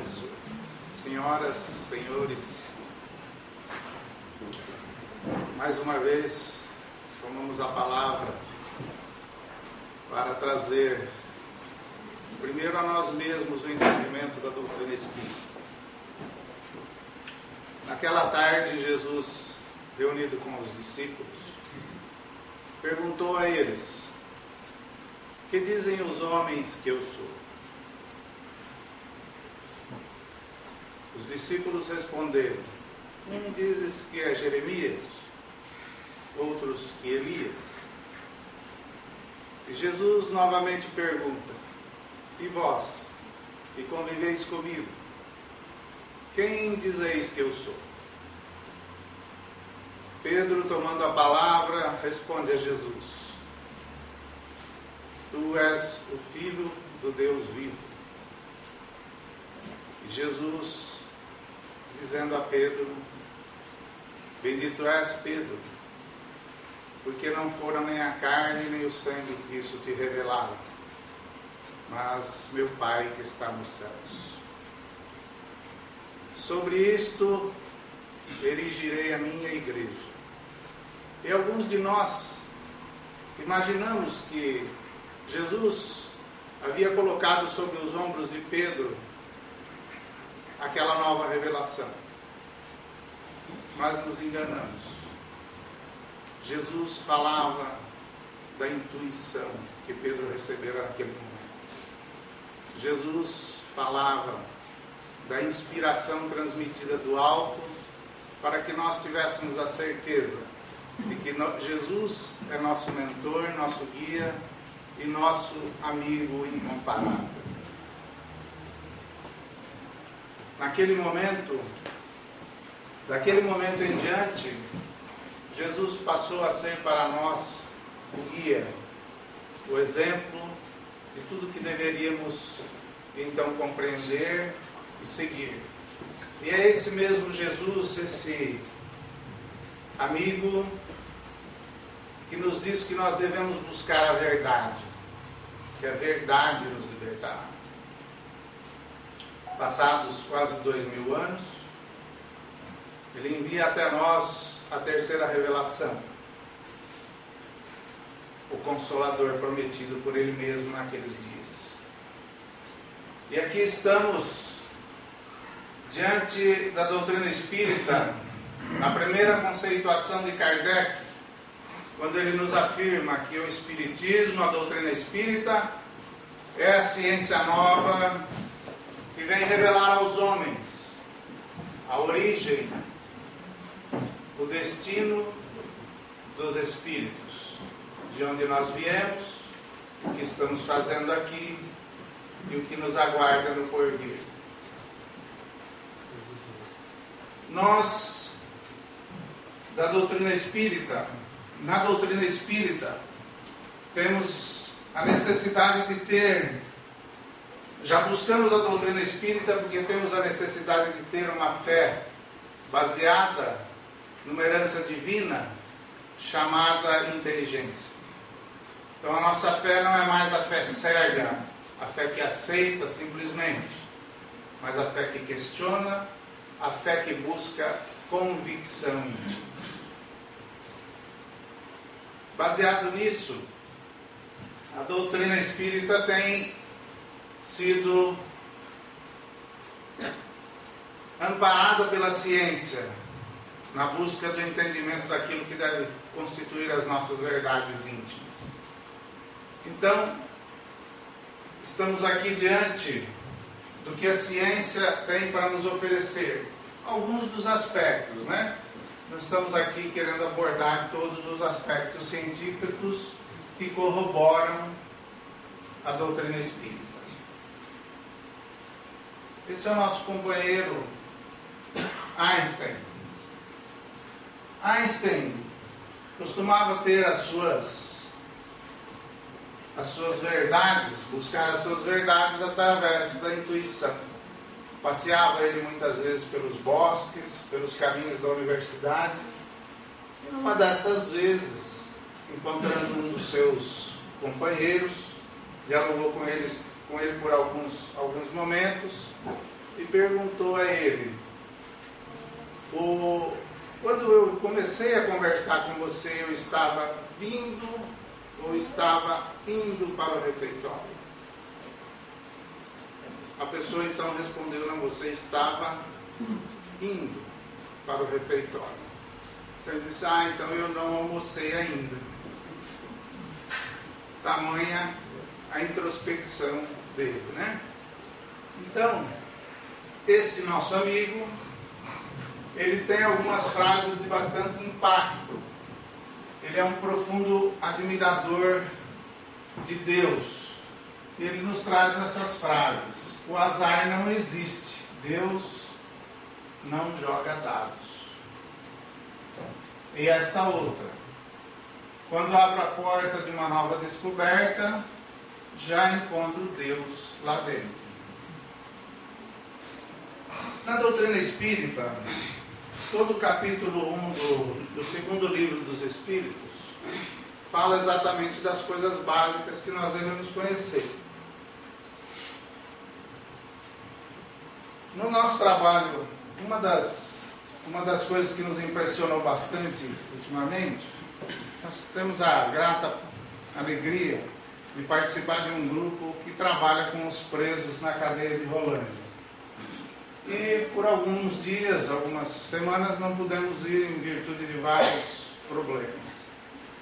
abençoe. Senhoras, senhores, mais uma vez tomamos a palavra para trazer primeiro a nós mesmos o entendimento da doutrina espírita. Naquela tarde, Jesus, reunido com os discípulos, perguntou a eles: que dizem os homens que eu sou? Os discípulos responderam: dizes que é Jeremias, outros que Elias. E Jesus novamente pergunta: e vós, que conviveis comigo, quem dizeis que eu sou? Pedro, tomando a palavra, responde a Jesus: tu és o Filho do Deus vivo. E Jesus, dizendo a Pedro: bendito és, Pedro, porque não foram nem a carne nem o sangue que isso te revelaram, mas meu Pai que está nos céus. Sobre isto erigirei a minha igreja. E alguns de nós imaginamos que Jesus havia colocado sobre os ombros de Pedro aquela nova revelação. Mas nos enganamos. Jesus falava da intuição que Pedro recebera naquele momento. Jesus falava da inspiração transmitida do alto, para que nós tivéssemos a certeza de que Jesus é nosso mentor, nosso guia e nosso amigo incomparável. Naquele momento, daquele momento em diante, Jesus passou a ser para nós o guia, o exemplo de tudo que deveríamos então compreender e seguir. E é esse mesmo Jesus, esse amigo, que nos diz que nós devemos buscar a verdade, que a verdade nos libertará. Passados quase 2000 anos, Ele envia até nós a terceira revelação, o Consolador prometido por Ele mesmo naqueles dias. E aqui estamos diante da doutrina espírita, na primeira conceituação de Kardec, quando ele nos afirma que o espiritismo, a doutrina espírita, é a ciência nova que vem revelar aos homens a origem, o destino dos espíritos, de onde nós viemos, o que estamos fazendo aqui e o que nos aguarda no porvir. Nós, da doutrina espírita, na doutrina espírita, temos a necessidade de ter, já buscamos a doutrina espírita porque temos a necessidade de ter uma fé baseada numa herança divina chamada inteligência. Então a nossa fé não é mais a fé cega, a fé que aceita simplesmente, mas a fé que questiona, a fé que busca convicção íntima. Baseado nisso, a doutrina espírita tem sido amparada pela ciência na busca do entendimento daquilo que deve constituir as nossas verdades íntimas. Então, estamos aqui diante do que a ciência tem para nos oferecer. Alguns dos aspectos, né? Não estamos aqui querendo abordar todos os aspectos científicos que corroboram a doutrina espírita. Esse é o nosso companheiro Einstein. Einstein costumava ter as suas verdades, buscar as suas verdades através da intuição. Passeava ele muitas vezes pelos bosques, pelos caminhos da universidade, e numa dessas vezes, encontrando um dos seus companheiros, dialogou com ele por alguns momentos, e perguntou a ele: quando eu comecei a conversar com você, eu estava vindo ou estava indo para o refeitório? A pessoa então respondeu: não, você estava indo para o refeitório. Então ele disse: então eu não almocei ainda. Tamanha a introspecção dele, né? Então, esse nosso amigo, ele tem algumas frases de bastante impacto. Ele é um profundo admirador de Deus. Ele nos traz essas frases: o azar não existe, Deus não joga dados. E esta outra: quando abro a porta de uma nova descoberta, já encontro Deus lá dentro. Na doutrina espírita, todo o capítulo 1 do segundo livro dos Espíritos fala exatamente das coisas básicas que nós devemos conhecer. No nosso trabalho, uma das coisas que nos impressionou bastante ultimamente, nós temos a grata alegria de participar de um grupo que trabalha com os presos na cadeia de Rolândia. E por alguns dias, algumas semanas, não pudemos ir em virtude de vários problemas.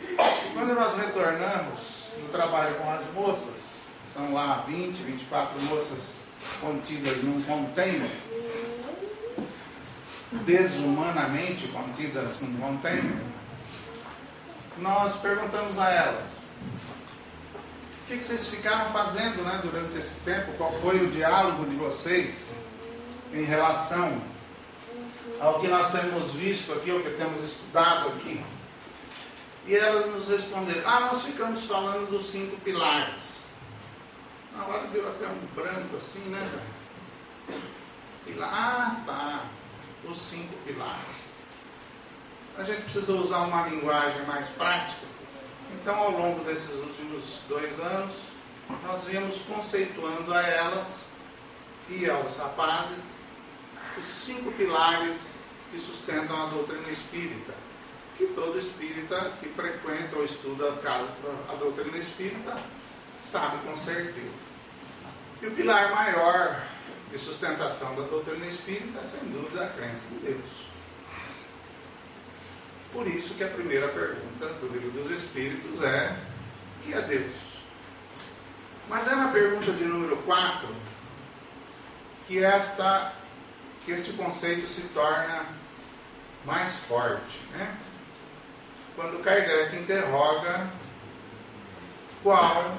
E quando nós retornamos do trabalho com as moças, são lá 20, 24 moças contidas num container, desumanamente contidas num container, nós perguntamos a elas: o que vocês ficaram fazendo, né, durante esse tempo? Qual foi o diálogo de vocês em relação ao que nós temos visto aqui, ao que temos estudado aqui? E elas nos responderam: nós ficamos falando dos 5 pilares. Na hora deu até um branco assim, né? Tá, os 5 pilares. A gente precisa usar uma linguagem mais prática. Então, ao longo desses últimos 2 anos, nós viemos conceituando a elas e aos rapazes os 5 pilares que sustentam a doutrina espírita, que todo espírita que frequenta ou estuda a doutrina espírita sabe com certeza. E o pilar maior de sustentação da doutrina espírita é, sem dúvida, a crença em Deus. Por isso que a primeira pergunta do Livro dos Espíritos é: o que é Deus? Mas é na pergunta de número 4 que este conceito se torna mais forte, né? Quando Kardec interroga qual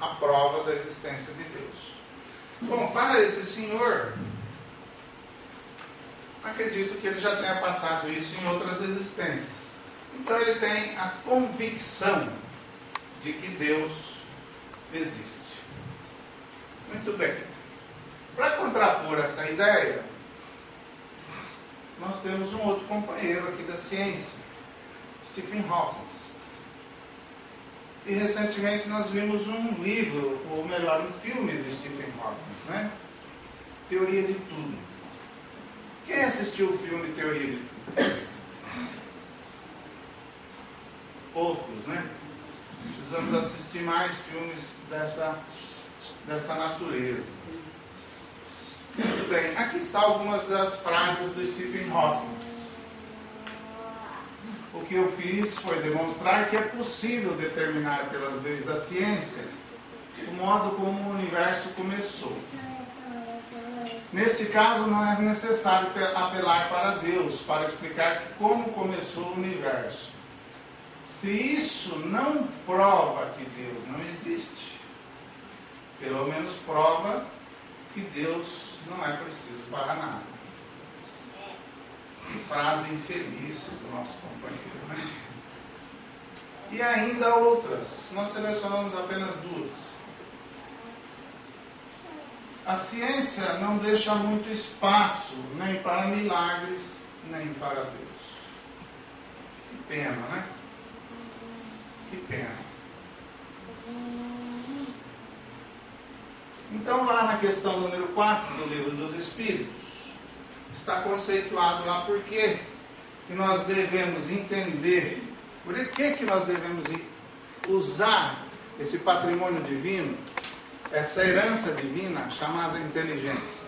a prova da existência de Deus. Bom, para esse senhor, acredito que ele já tenha passado isso em outras existências. Então ele tem a convicção de que Deus existe. Muito bem. Para contrapor essa ideia, nós temos um outro companheiro aqui da ciência, Stephen Hawking. E recentemente nós vimos um livro, ou melhor, um filme do Stephen Hawking, né? Teoria de Tudo. Quem assistiu o filme Teoria de Tudo? Poucos, né? Precisamos assistir mais filmes dessa natureza. Muito bem, aqui estão algumas das frases do Stephen Hawking. O que eu fiz foi demonstrar que é possível determinar pelas leis da ciência o modo como o universo começou. Neste caso, não é necessário apelar para Deus para explicar como começou o universo. Se isso não prova que Deus não existe, pelo menos prova que Deus não é preciso para nada. Que frase infeliz do nosso companheiro, né? E ainda outras, nós selecionamos apenas 2. A ciência não deixa muito espaço nem para milagres, nem para Deus. Que pena, né? Que pena. Então, lá na questão número 4 do Livro dos Espíritos, está conceituado lá por que nós devemos entender, por que nós devemos usar esse patrimônio divino, essa herança divina chamada inteligência.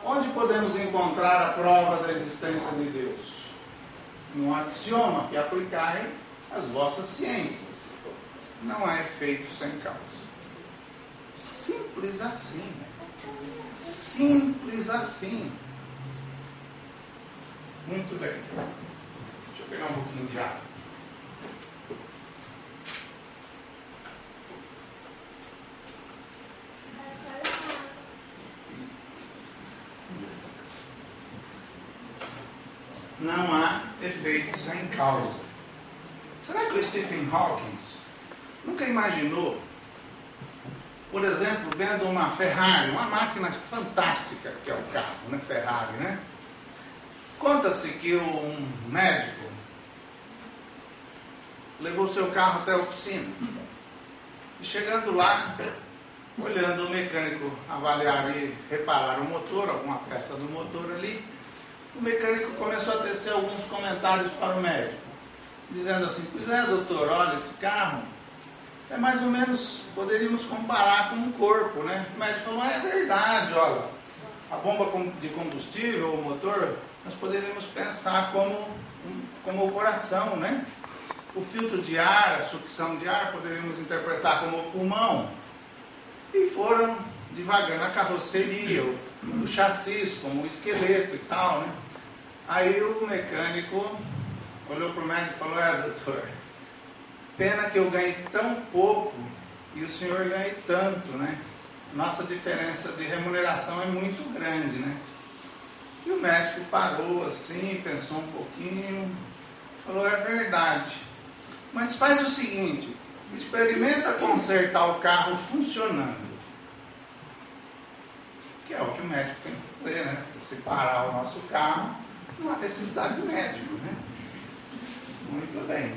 Onde podemos encontrar a prova da existência de Deus? Num axioma que aplicai às vossas ciências. Não há efeito sem causa. Simples assim. Simples assim. Muito bem. Deixa eu pegar um pouquinho de água. Não há efeito sem causa. Será que o Stephen Hawking nunca imaginou, por exemplo, vendo uma Ferrari, uma máquina fantástica que é o carro, né? Ferrari, né? Conta-se que um médico levou seu carro até a oficina e chegando lá, olhando o mecânico avaliar e reparar o motor, alguma peça do motor ali, o mecânico começou a tecer alguns comentários para o médico, dizendo assim: pois é, doutor, olha, esse carro é mais ou menos, poderíamos comparar com um corpo, né? O médico falou: é verdade, olha, a bomba de combustível, o motor, nós poderíamos pensar como o coração, né? O filtro de ar, a sucção de ar, poderíamos interpretar como o pulmão. E foram divagando a carroceria, o chassi, como o esqueleto e tal, né? Aí o mecânico olhou para o médico e falou: é, doutor, pena que eu ganhei tão pouco e o senhor ganhe tanto, né? Nossa diferença de remuneração é muito grande, né? E o médico parou assim, pensou um pouquinho, falou: é verdade, mas faz o seguinte, experimenta consertar o carro funcionando. Que é o que o médico tem que fazer, né? Se parar o nosso carro, não há necessidade de médico, né? Muito bem.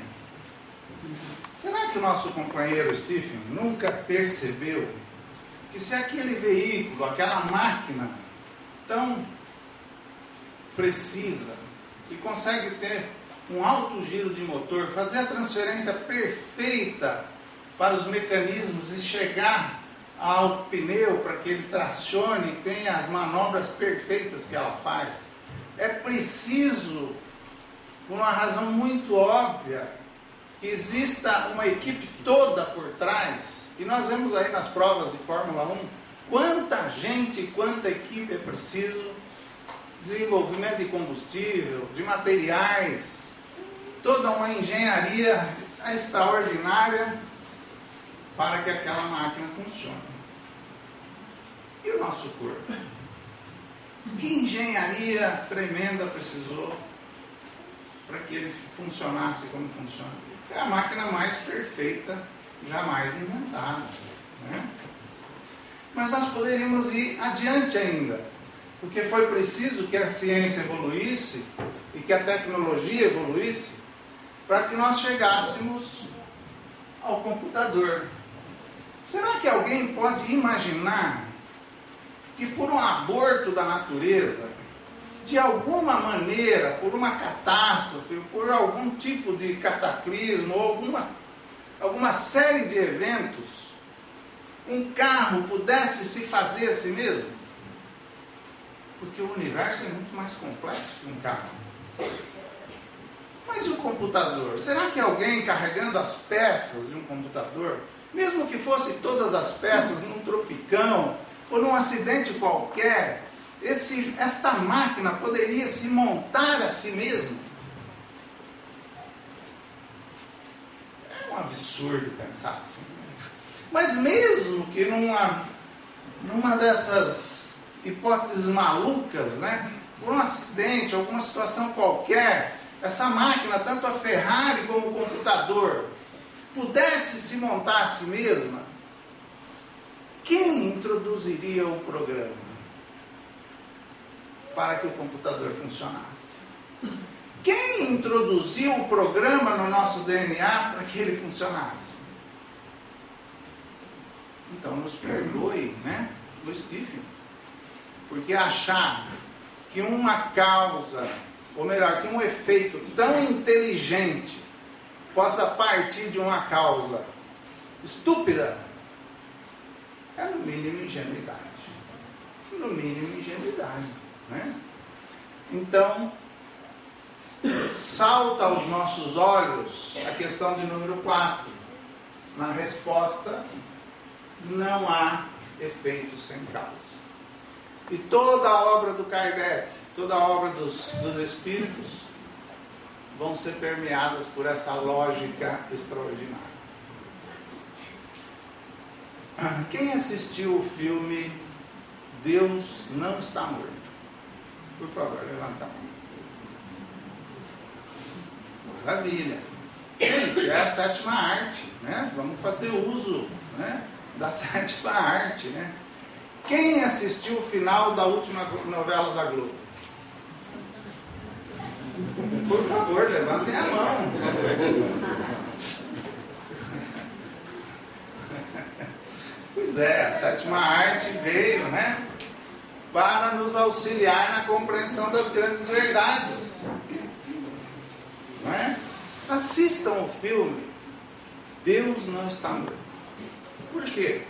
Será que o nosso companheiro Stephen nunca percebeu que se aquele veículo, aquela máquina tão precisa, que consegue ter um alto giro de motor, fazer a transferência perfeita para os mecanismos e chegar ao pneu para que ele tracione e tenha as manobras perfeitas que ela faz, é preciso, por uma razão muito óbvia, que exista uma equipe toda por trás. E nós vemos aí nas provas de Fórmula 1 quanta gente e quanta equipe é preciso, desenvolvimento de combustível, de materiais, toda uma engenharia extraordinária para que aquela máquina funcione. E o nosso corpo? Que engenharia tremenda precisou para que ele funcionasse como funciona? É a máquina mais perfeita jamais inventada, né? Mas nós poderíamos ir adiante ainda, porque foi preciso que a ciência evoluísse e que a tecnologia evoluísse para que nós chegássemos ao computador. Será que alguém pode imaginar que por um aborto da natureza, de alguma maneira, por uma catástrofe, por algum tipo de cataclismo, ou alguma série de eventos, um carro pudesse se fazer a si mesmo? Porque o universo é muito mais complexo que um carro. Mas e o computador? Será que alguém carregando as peças de um computador, mesmo que fosse todas as peças num tropicão, ou num acidente qualquer, esta máquina poderia se montar a si mesma? É um absurdo pensar assim. Mas mesmo que numa dessas hipóteses malucas, né, por um acidente, alguma situação qualquer, essa máquina, tanto a Ferrari como o computador, pudesse se montar a si mesma, quem introduziria o programa para que o computador funcionasse? Quem introduziu o programa no nosso DNA para que ele funcionasse? Então nos perdoe, né, o Stephen. Porque achar que uma causa, ou melhor, que um efeito tão inteligente possa partir de uma causa estúpida, é no mínimo ingenuidade. No mínimo ingenuidade, né? Então, salta aos nossos olhos a questão de número 4. Na resposta, não há efeito sem causa. E toda a obra do Kardec, toda a obra dos espíritos, vão ser permeadas por essa lógica extraordinária. Quem assistiu o filme Deus Não Está Morto? Por favor, levanta a mão. Maravilha. Gente, é a sétima arte, né? Vamos fazer uso, né, da sétima arte, né? Quem assistiu o final da última novela da Globo? Por favor, levantem a mão. Pois é, a sétima arte veio, né, para nos auxiliar na compreensão das grandes verdades. Não é? Assistam o filme Deus Não Está Morto. Por quê?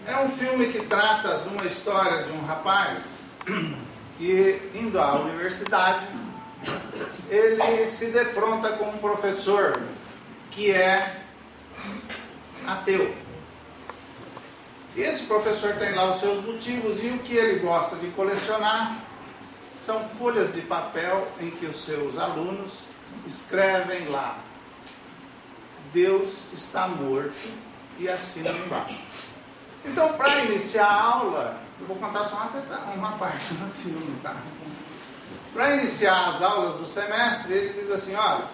É um filme que trata de uma história de um rapaz que, indo à universidade, ele se defronta com um professor que é ateu. Esse professor tem lá os seus motivos, e o que ele gosta de colecionar são folhas de papel em que os seus alunos escrevem lá: Deus está morto, e assinam embaixo. Então, para iniciar a aula, eu vou contar só uma parte do filme, tá? Para iniciar as aulas do semestre, ele diz assim: olha,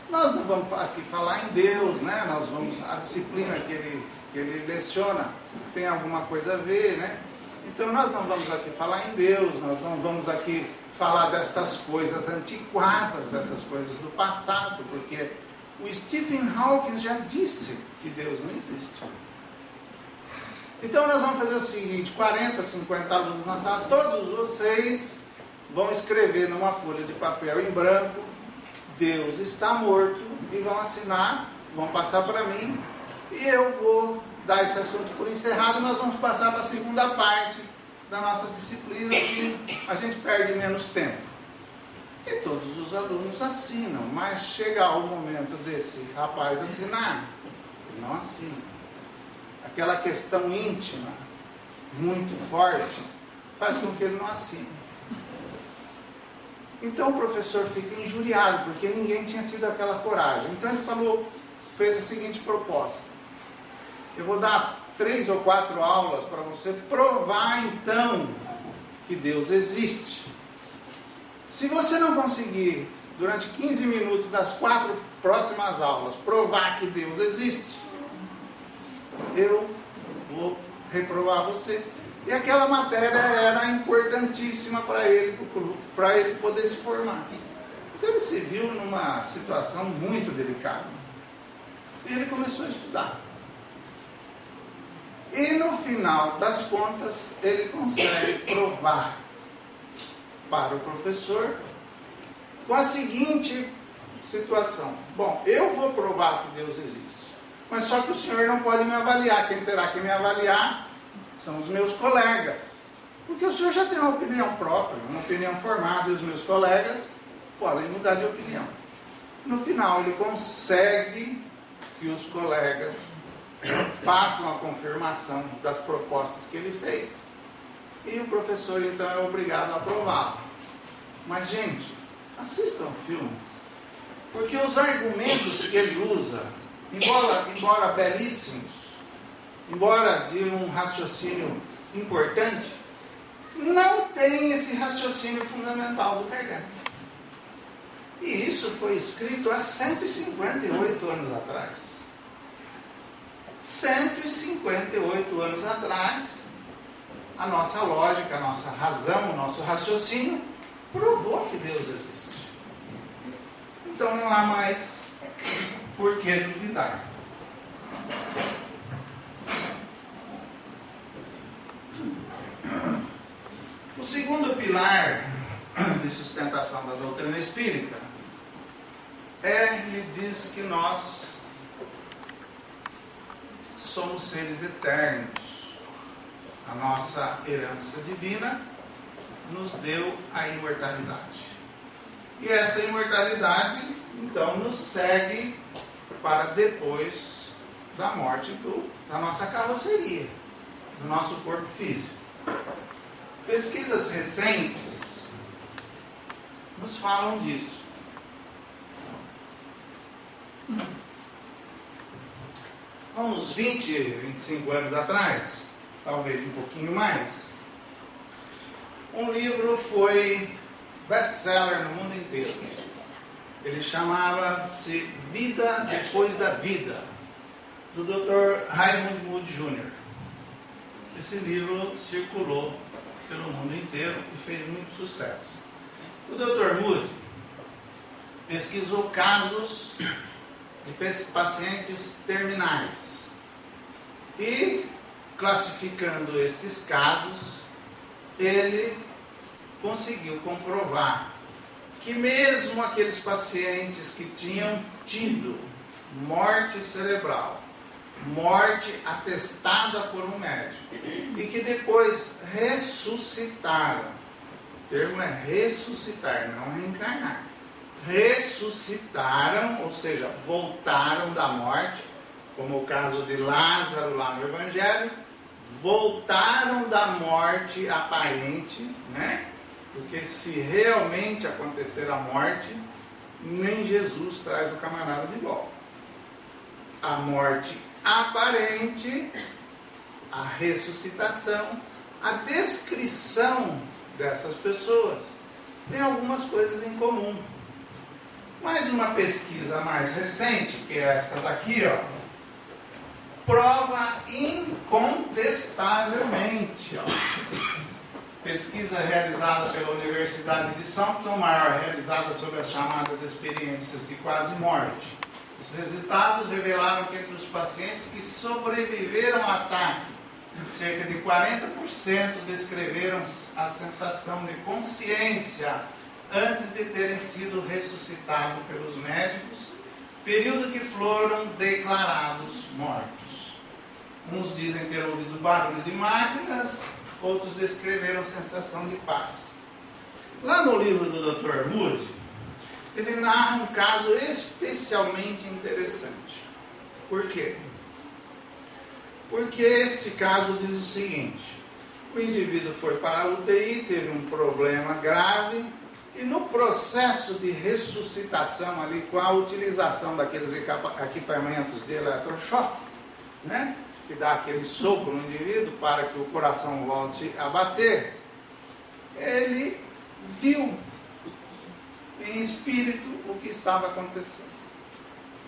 nós não vamos aqui falar em Deus, né? Nós vamos, a disciplina que ele leciona tem alguma coisa a ver, né? Então nós não vamos aqui falar em Deus, nós não vamos aqui falar destas coisas antiquadas, dessas coisas do passado, porque o Stephen Hawking já disse que Deus não existe. Então nós vamos fazer o seguinte: 40, 50 alunos na sala, todos vocês vão escrever numa folha de papel em branco Deus está morto, e vão assinar, vão passar para mim, e eu vou dar esse assunto por encerrado. Nós vamos passar para a segunda parte da nossa disciplina, que a gente perde menos tempo. E todos os alunos assinam, mas chega o momento desse rapaz assinar, ele não assina. Aquela questão íntima, muito forte, faz com que ele não assine. Então o professor fica injuriado, porque ninguém tinha tido aquela coragem. Então ele fez a seguinte proposta: eu vou dar 3 ou 4 aulas para você provar então que Deus existe. Se você não conseguir, durante 15 minutos das 4 próximas aulas, provar que Deus existe, eu vou reprovar você. E aquela matéria era importantíssima para ele poder se formar. Então ele se viu numa situação muito delicada. E ele começou a estudar. E no final das contas, ele consegue provar para o professor com a seguinte situação: bom, eu vou provar que Deus existe, mas só que o senhor não pode me avaliar. Quem terá que me avaliar são os meus colegas, porque o senhor já tem uma opinião própria, uma opinião formada, e os meus colegas podem mudar de opinião. No final, ele consegue que os colegas façam a confirmação das propostas que ele fez, e o professor então é obrigado a aprová-lo. Mas, gente, assistam o filme, porque os argumentos que ele usa, embora belíssimos, embora de um raciocínio importante, não tem esse raciocínio fundamental do Kardec. E isso foi escrito há 158 anos atrás. 158 anos atrás, a nossa lógica, a nossa razão, o nosso raciocínio provou que Deus existe. Então não há mais por que duvidar. segundo pilar de sustentação da doutrina espírita lhe diz que nós somos seres eternos. A nossa herança divina nos deu a imortalidade. E essa imortalidade, então, nos segue para depois da morte da nossa carroceria, do nosso corpo físico. Pesquisas recentes nos falam disso. Há uns 20, 25 anos atrás, talvez um pouquinho mais, um livro foi best-seller no mundo inteiro. Ele chamava-se Vida Depois da Vida, do Dr. Raymond Moody Jr. Esse livro circulou pelo mundo inteiro e fez muito sucesso. O Dr. Moody pesquisou casos de pacientes terminais e, classificando esses casos, ele conseguiu comprovar que mesmo aqueles pacientes que tinham tido morte cerebral, morte atestada por um médico, e que depois ressuscitaram, o termo é ressuscitar, não reencarnar, ressuscitaram, ou seja, voltaram da morte, como o caso de Lázaro lá no Evangelho, voltaram da morte aparente, né? Porque se realmente acontecer a morte, nem Jesus traz o camarada de volta. A morte aparente, a ressuscitação, a descrição dessas pessoas tem algumas coisas em comum. Mas uma pesquisa mais recente, que é esta daqui, ó, prova incontestavelmente, ó, pesquisa realizada pela Universidade de São Tomás, realizada sobre as chamadas experiências de quase morte. Os resultados revelaram que entre os pacientes que sobreviveram ao ataque, cerca de 40% descreveram a sensação de consciência antes de terem sido ressuscitados pelos médicos, período que foram declarados mortos. Uns dizem ter ouvido barulho de máquinas, outros descreveram sensação de paz. Lá no livro do Dr. Moody, ele narra um caso especialmente interessante. Por quê? Porque este caso diz o seguinte: o indivíduo foi para a UTI, teve um problema grave, e no processo de ressuscitação ali, com a utilização daqueles equipamentos de eletrochoque, né, que dá aquele sopro no indivíduo para que o coração volte a bater, ele viu em espírito o que estava acontecendo.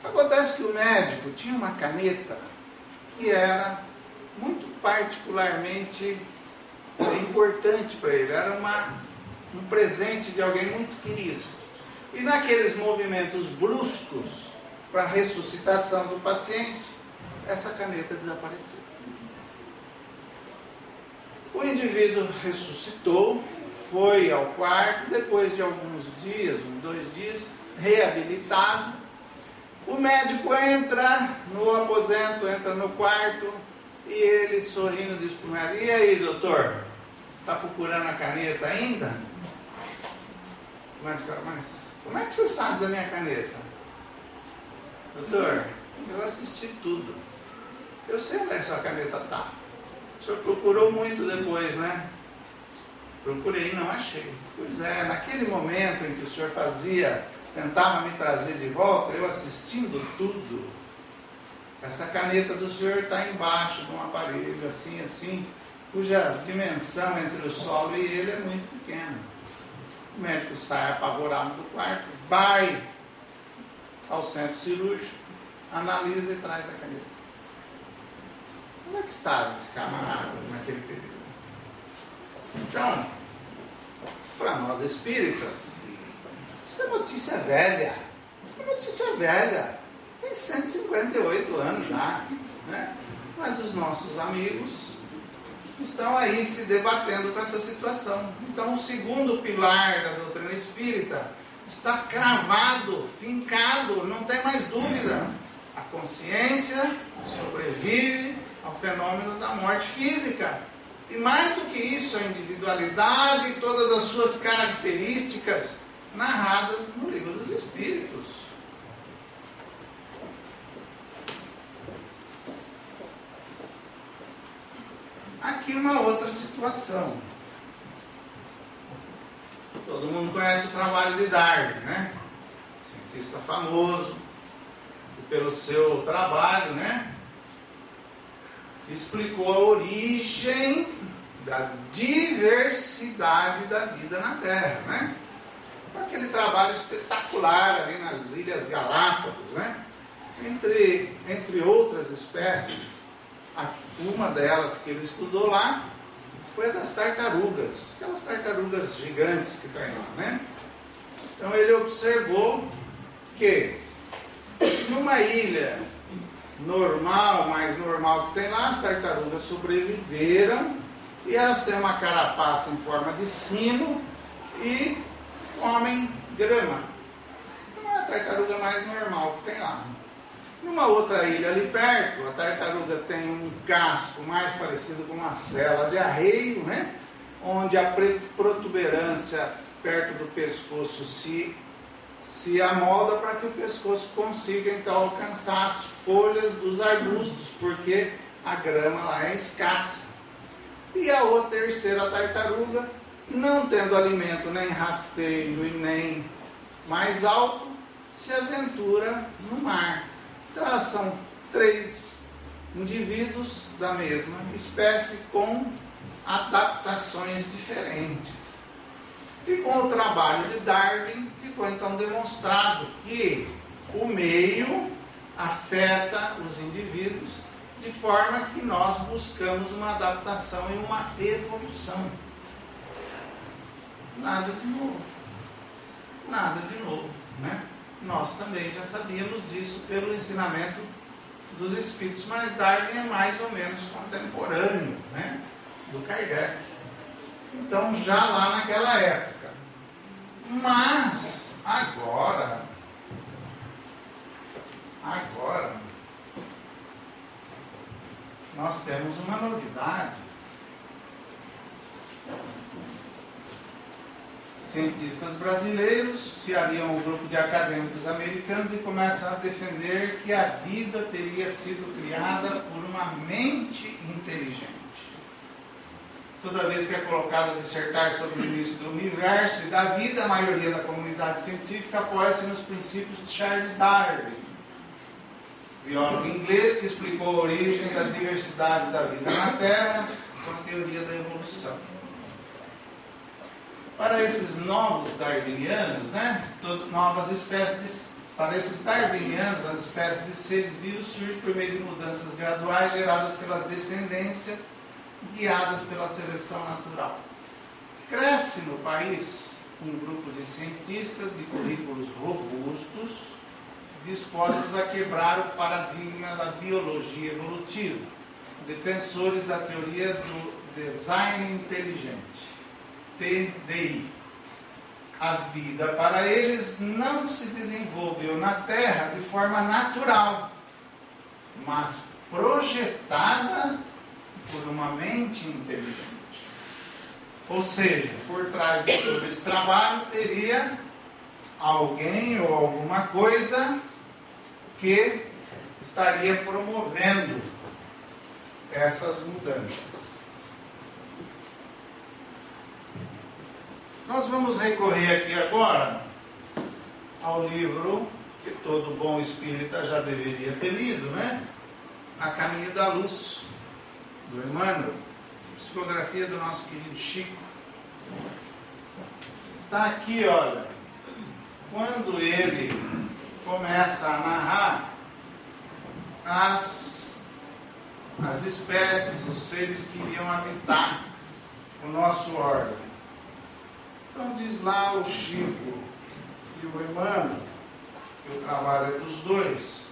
Acontece que o médico tinha uma caneta que era muito particularmente importante para ele, era um presente de alguém muito querido. E naqueles movimentos bruscos para a ressuscitação do paciente, essa caneta desapareceu. O indivíduo ressuscitou, foi ao quarto, depois de alguns dias, 2 dias, reabilitado. O médico entra no aposento, entra no quarto, e ele, sorrindo, diz para o médico: e aí, doutor, está procurando a caneta ainda? O médico fala: mas como é que você sabe da minha caneta? Doutor, eu assisti tudo. Eu sei onde é que sua caneta está. O senhor procurou muito depois, né? Procurei e não achei. Pois é, naquele momento em que o senhor tentava me trazer de volta, eu assistindo tudo, essa caneta do senhor está embaixo de um aparelho, assim, cuja dimensão entre o solo e ele é muito pequena. O médico sai apavorado do quarto, vai ao centro cirúrgico, analisa e traz a caneta. Onde é que estava esse camarada naquele período? Então, para nós espíritas, isso é notícia velha. Isso é notícia velha. Tem 158 anos já, né? Mas os nossos amigos estão aí se debatendo com essa situação. Então, o segundo pilar da doutrina espírita está cravado, fincado, não tem mais dúvida. A consciência sobrevive ao fenômeno da morte física. E mais do que isso, a individualidade e todas as suas características narradas no Livro dos Espíritos. Aqui uma outra situação. Todo mundo conhece o trabalho de Darwin, né? Cientista famoso, e pelo seu trabalho, né, explicou a origem da diversidade da vida na Terra, né? Aquele trabalho espetacular ali nas Ilhas Galápagos, né? Entre outras espécies, uma delas que ele estudou lá foi a das tartarugas, aquelas tartarugas gigantes que tem lá, né? Então ele observou que numa ilha normal, mais normal que tem lá, as tartarugas sobreviveram e elas têm uma carapaça em forma de sino e comem grama. Então é a tartaruga mais normal que tem lá. Numa outra ilha ali perto, a tartaruga tem um casco mais parecido com uma cela de arreio, né? Onde a protuberância perto do pescoço se amolda para que o pescoço consiga então alcançar as folhas dos arbustos, porque a grama lá é escassa. E a outra terceira tartaruga, não tendo alimento nem rasteiro e nem mais alto, se aventura no mar. Então elas são 3 indivíduos da mesma espécie com adaptações diferentes. E com o trabalho de Darwin ficou então demonstrado que o meio afeta os indivíduos de forma que nós buscamos uma adaptação e uma evolução. Nada de novo. Nada de novo, né? Nós também já sabíamos disso pelo ensinamento dos Espíritos, mas Darwin é mais ou menos contemporâneo, né, do Kardec. Então, já lá naquela época. Mas, agora, nós temos uma novidade. Cientistas brasileiros se aliam ao grupo de acadêmicos americanos e começam a defender que a vida teria sido criada por uma mente inteligente. Toda vez que é colocado a dissertar sobre o início do universo e da vida, a maioria da comunidade científica apoia-se nos princípios de Charles Darwin, biólogo inglês que explicou a origem da diversidade da vida na Terra com a teoria da evolução. Para esses novos darwinianos, né, novas espécies para esses darwinianos, as espécies de seres vivos surgem por meio de mudanças graduais geradas pela descendência, guiadas pela seleção natural. Cresce no país um grupo de cientistas de currículos robustos, dispostos a quebrar o paradigma da biologia evolutiva, defensores da teoria do design inteligente, TDI. A vida para eles não se desenvolveu na Terra de forma natural, mas projetada por uma mente inteligente. Ou seja, por trás de todo esse trabalho teria alguém ou alguma coisa que estaria promovendo essas mudanças. Nós vamos recorrer aqui agora ao livro que todo bom espírita já deveria ter lido, né? A Caminho da Luz, do Emmanuel, psicografia do nosso querido Chico. Está aqui, olha, quando ele começa a narrar as espécies, os seres que iriam habitar o nosso órgão. Então diz lá o Chico e o Emmanuel, que o trabalho é dos dois,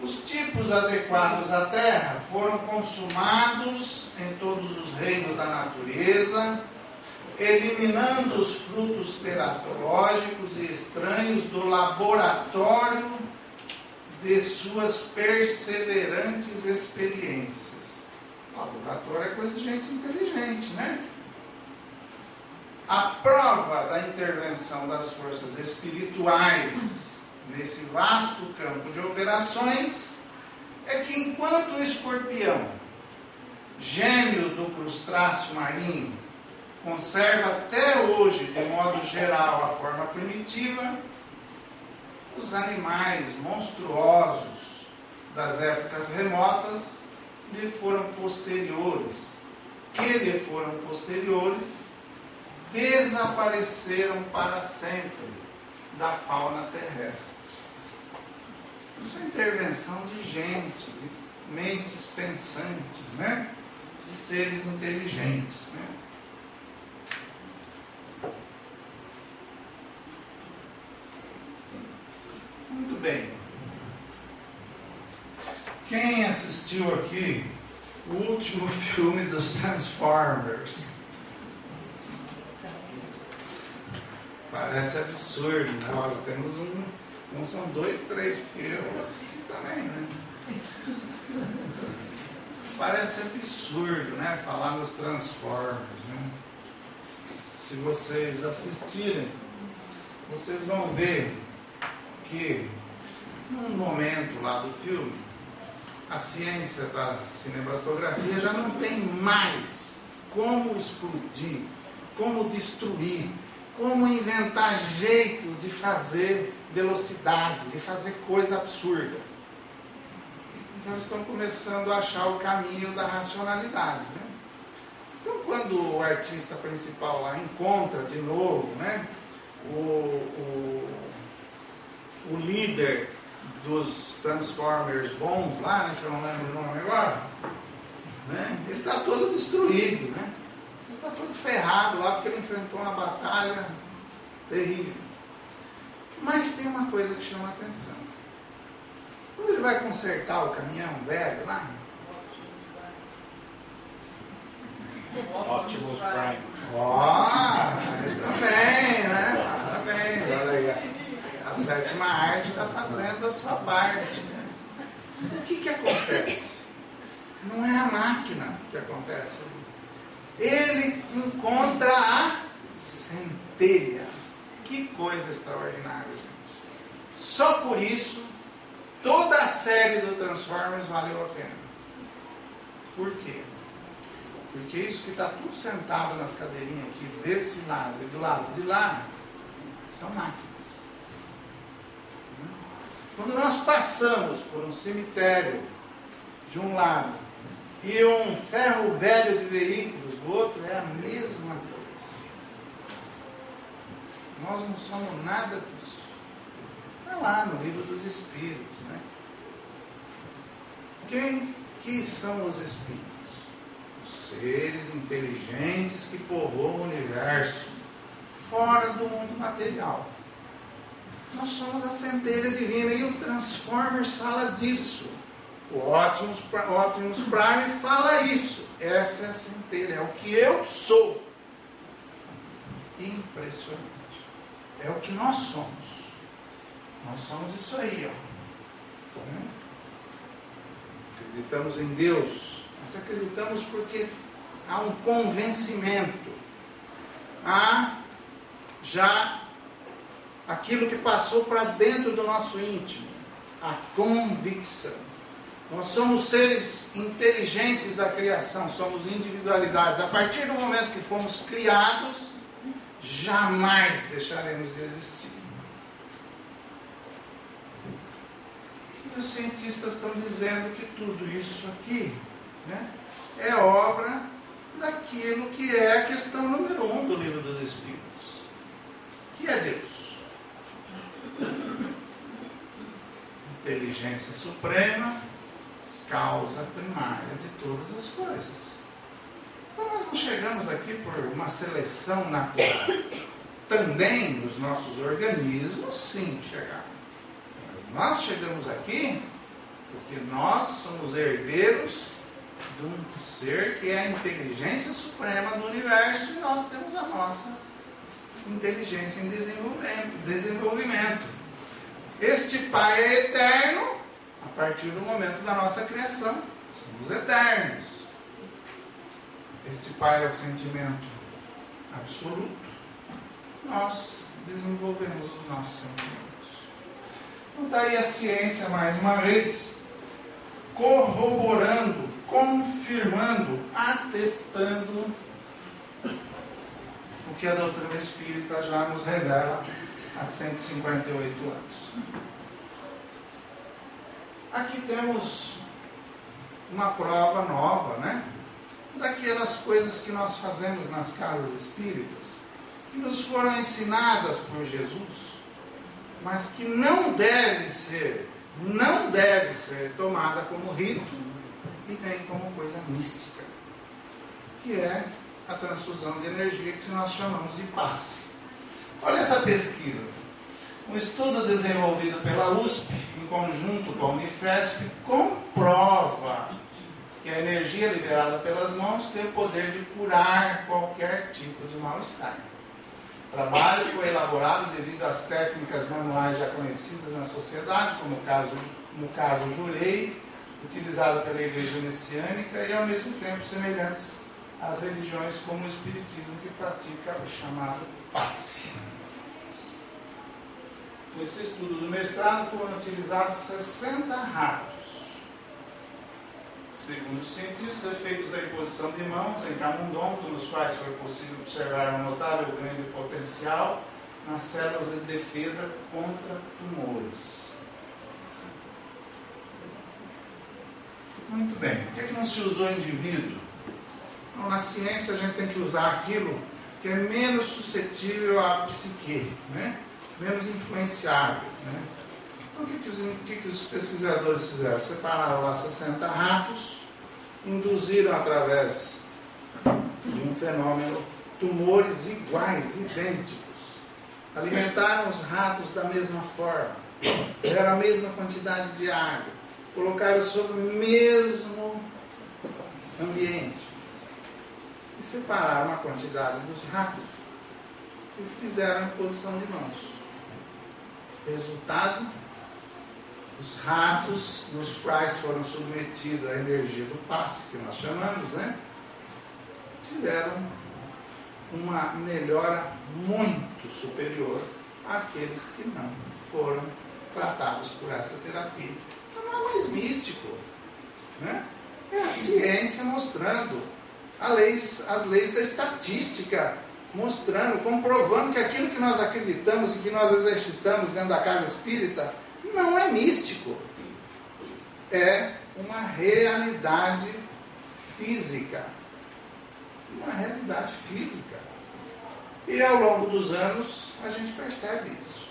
Os tipos adequados à terra foram consumados em todos os reinos da natureza, eliminando os frutos teratológicos e estranhos do laboratório de suas perseverantes experiências. Laboratório é coisa de gente inteligente, né? A prova da intervenção das forças espirituais nesse vasto campo de operações é que enquanto o escorpião, gêmeo do crustáceo marinho, conserva até hoje, de modo geral, a forma primitiva, os animais monstruosos das épocas remotas lhe foram posteriores, desapareceram para sempre da fauna terrestre. Isso é intervenção de gente, de mentes pensantes, né? De seres inteligentes, né? Muito bem. Quem assistiu aqui o último filme dos Transformers? Parece absurdo, né? Olha, temos não são 2, 3, porque eu assisti também, né? Parece absurdo, né? Falar nos Transformers, né? Se vocês assistirem, vocês vão ver que num momento lá do filme, a ciência da cinematografia já não tem mais como explodir, como destruir, como inventar jeito de fazer velocidade, de fazer coisa absurda. Então eles estão começando a achar o caminho da racionalidade, né? Então quando o artista principal lá encontra de novo, né, o líder dos Transformers bons lá, né, que eu não lembro o nome agora, né, ele está todo destruído, né? Ele está todo ferrado lá porque ele enfrentou uma batalha terrível. Mas tem uma coisa que chama a atenção. Quando ele vai consertar o caminhão velho lá, Optimus Prime. Também, né? Parabéns. Olha aí, a sétima arte está fazendo a sua parte, né? O que acontece? Não é a máquina que acontece ali. Ele encontra a centelha. Que coisa extraordinária, gente. Só por isso, toda a série do Transformers valeu a pena. Por quê? Porque isso que está tudo sentado nas cadeirinhas aqui, desse lado e do lado de lá, são máquinas. Quando nós passamos por um cemitério de um lado e um ferro velho de veículos do outro, é a mesma coisa. Nós não somos nada disso. Está lá no livro dos Espíritos, né? Quem que são os Espíritos? Os seres inteligentes que povoam o universo, fora do mundo material. Nós somos a centelha divina e o Transformers fala disso. O Optimus Prime fala isso. Essa é a centelha, é o que eu sou. Impressionante. É o que nós somos. Nós somos isso aí, ó. Acreditamos em Deus. Nós acreditamos porque há um convencimento. Há já aquilo que passou para dentro do nosso íntimo. A convicção. Nós somos seres inteligentes da criação, somos individualidades. A partir do momento que fomos criados, jamais deixaremos de existir. E os cientistas estão dizendo que tudo isso aqui, né, é obra daquilo que é a questão número 1 do Livro dos Espíritos, que é Deus. Inteligência suprema, causa primária de todas as coisas. Então nós não chegamos aqui por uma seleção natural. Também nos nossos organismos, sim, chegamos. Mas nós chegamos aqui Porque nós somos herdeiros de um ser que é a inteligência suprema do universo e nós temos a nossa inteligência em desenvolvimento. Este Pai é eterno a partir do momento da nossa criação. Somos eternos. Este Pai é o sentimento absoluto. Nós desenvolvemos os nossos sentimentos. Então está aí a ciência mais uma vez corroborando, confirmando, atestando o que a doutrina espírita já nos revela há 158 anos. Aqui temos uma prova nova, né? Daquelas coisas que nós fazemos nas casas espíritas, que nos foram ensinadas por Jesus, mas que não deve ser tomada como rito e nem como coisa mística, que é a transfusão de energia que nós chamamos de passe. Olha essa pesquisa. Um estudo desenvolvido pela USP, em conjunto com a Unifesp, comprova que a energia liberada pelas mãos tem o poder de curar qualquer tipo de mal-estar. O trabalho foi elaborado devido às técnicas manuais já conhecidas na sociedade, como no caso Jurei, utilizado pela Igreja Messiânica, e ao mesmo tempo semelhantes às religiões como o Espiritismo, que pratica o chamado passe. Nesse estudo do mestrado foram utilizados 60 ratos. Segundo os cientistas, efeitos da imposição de mãos em camundongos, nos quais foi possível observar um notável ganho de potencial nas células de defesa contra tumores. Muito bem. Por que não se usou indivíduo? Então, na ciência a gente tem que usar aquilo que é menos suscetível à psique, né? Menos influenciável, né? Então, o que os pesquisadores fizeram? Separaram lá 60 ratos, induziram através de um fenômeno tumores iguais, idênticos. Alimentaram os ratos da mesma forma, deram a mesma quantidade de água, colocaram sobre o mesmo ambiente e separaram a quantidade dos ratos e fizeram a imposição de mãos. Resultado: os ratos nos quais foram submetidos à energia do passe, que nós chamamos, né, tiveram uma melhora muito superior àqueles que não foram tratados por essa terapia. Então não é mais místico, né? É a ciência mostrando, as leis da estatística mostrando, comprovando que aquilo que nós acreditamos e que nós exercitamos dentro da casa espírita não é místico, é uma realidade física. Uma realidade física. E ao longo dos anos a gente percebe isso.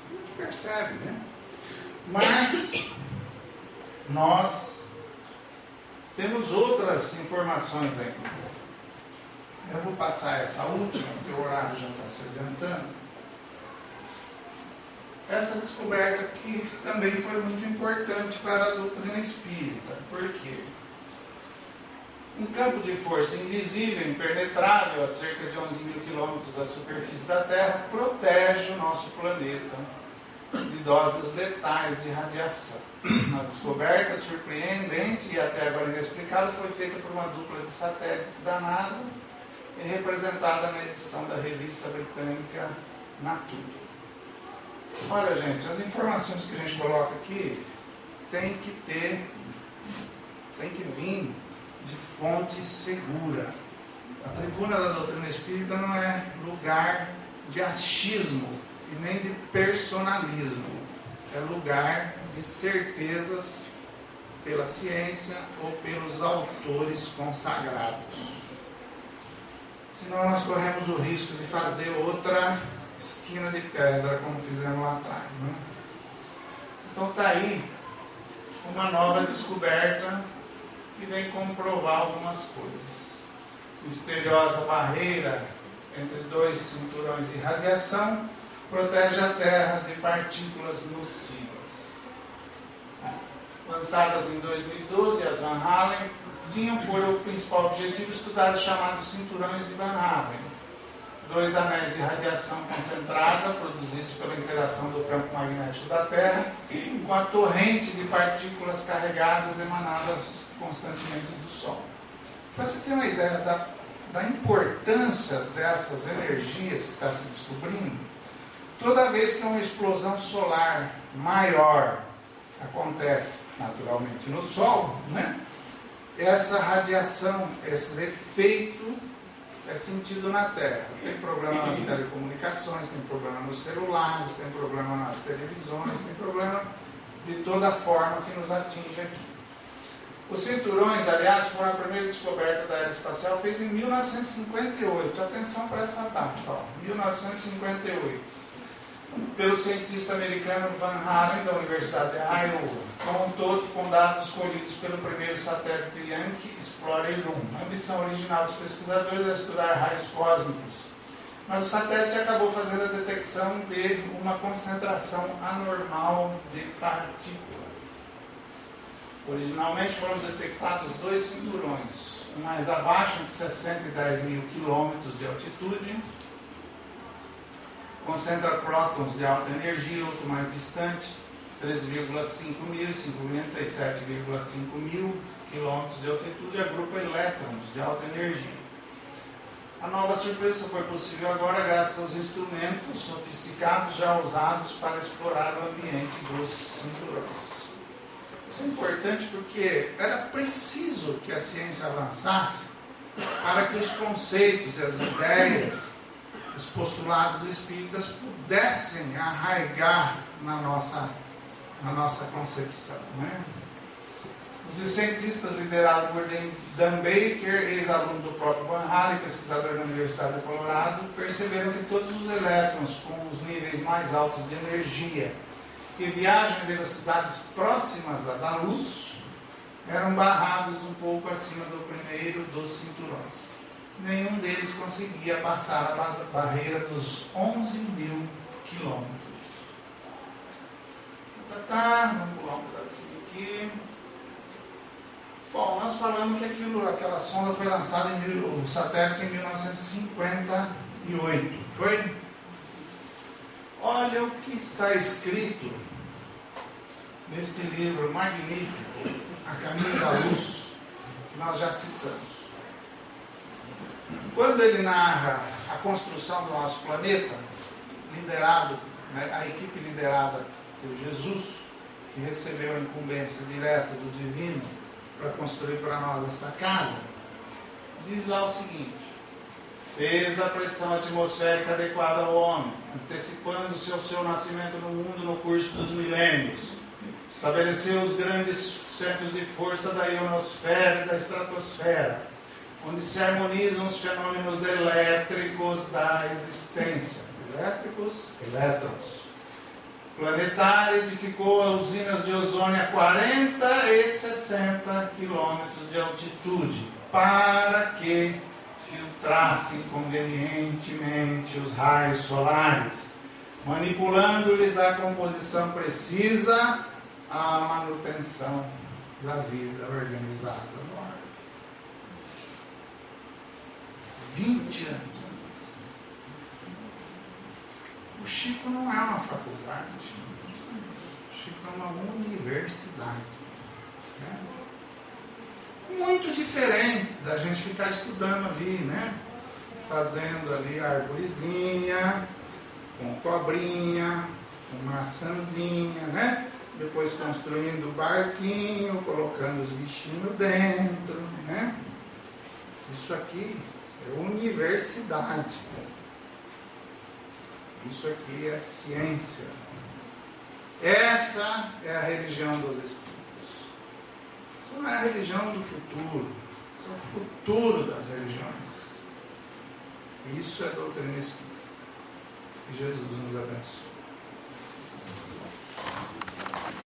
A gente percebe, né? Mas nós temos outras informações aqui. Eu vou passar essa última, porque o horário já está se adiantando. Essa descoberta aqui também foi muito importante para a doutrina espírita. Por quê? Um campo de força invisível, impenetrável, a cerca de 11 mil quilômetros da superfície da Terra, protege o nosso planeta de doses letais de radiação. A descoberta surpreendente e até agora inexplicada foi feita por uma dupla de satélites da NASA e representada na edição da revista britânica Nature. Olha, gente, as informações que a gente coloca aqui tem que vir de fonte segura. A tribuna da doutrina espírita não é lugar de achismo e nem de personalismo. É lugar de certezas pela ciência ou pelos autores consagrados. Senão nós corremos o risco de fazer outra esquina de pedra, como fizemos lá atrás, né? Então está aí uma nova descoberta que vem comprovar algumas coisas. Misteriosa barreira entre dois cinturões de radiação protege a Terra de partículas nocivas. lançadas em 2012, as Van Halen, tinham por principal objetivo estudar os chamados cinturões de Van Halen, 2 anéis de radiação concentrada produzidos pela interação do campo magnético da Terra com a torrente de partículas carregadas emanadas constantemente do Sol. Para você ter uma ideia da importância dessas energias que está se descobrindo, toda vez que uma explosão solar maior acontece naturalmente no Sol, né? Essa radiação, esse efeito é sentido na Terra. Tem problema nas telecomunicações, tem problema nos celulares, tem problema nas televisões, tem problema de toda forma que nos atinge aqui. Os cinturões, aliás, foram a primeira descoberta da aeroespacial feita em 1958. Atenção para essa data, ó, 1958. Pelo cientista americano Van Halen, da Universidade de Iowa, com dados colhidos pelo primeiro satélite Yankee Explorer 1. A ambição original dos pesquisadores é estudar raios cósmicos, mas o satélite acabou fazendo a detecção de uma concentração anormal de partículas. Originalmente foram detectados 2 cinturões, um mais abaixo de 610 mil quilômetros de altitude, concentra prótons de alta energia, outro mais distante, 3,5 mil, 57,5 mil quilômetros de altitude, e agrupa elétrons de alta energia. A nova surpresa foi possível agora graças aos instrumentos sofisticados já usados para explorar o ambiente dos cinturões. Isso é importante porque era preciso que a ciência avançasse para que os conceitos e as ideias, os postulados espíritas pudessem arraigar na nossa concepção, né? Os cientistas liderados por Dan Baker, ex-aluno do próprio Van Halen, pesquisador da Universidade de Colorado, perceberam que todos os elétrons com os níveis mais altos de energia que viajam em velocidades próximas à da luz eram barrados um pouco acima do primeiro dos cinturões. Nenhum deles conseguia passar a barreira dos 11 mil quilômetros. Vamos pular um pedacinho aqui. Bom, nós falamos que aquela sonda foi lançada o satélite em 1958, foi? Olha o que está escrito neste livro magnífico, A Caminho da Luz, que nós já citamos. Quando ele narra a construção do nosso planeta, a equipe liderada por Jesus, que recebeu a incumbência direta do Divino para construir para nós esta casa, diz lá o seguinte: fez a pressão atmosférica adequada ao homem, antecipando-se ao seu nascimento no mundo no curso dos milênios, estabeleceu os grandes centros de força da ionosfera e da estratosfera, onde se harmonizam os fenômenos elétricos da existência. Elétricos, elétrons. Planetária edificou usinas de ozônio a 40 e 60 quilômetros de altitude, para que filtrassem convenientemente os raios solares, manipulando-lhes a composição precisa à manutenção da vida organizada no ar. 20 anos. O Chico não é uma faculdade, o Chico é uma universidade, né? Muito diferente da gente ficar estudando ali, né? Fazendo ali a arvorezinha, com cobrinha, com maçãzinha, né? Depois construindo o barquinho, colocando os bichinhos dentro, né? Isso aqui é universidade. Isso aqui é ciência. Essa é a religião dos espíritos. Isso não é a religião do futuro. Isso é o futuro das religiões. Isso é doutrina espírita. Que Jesus nos abençoe.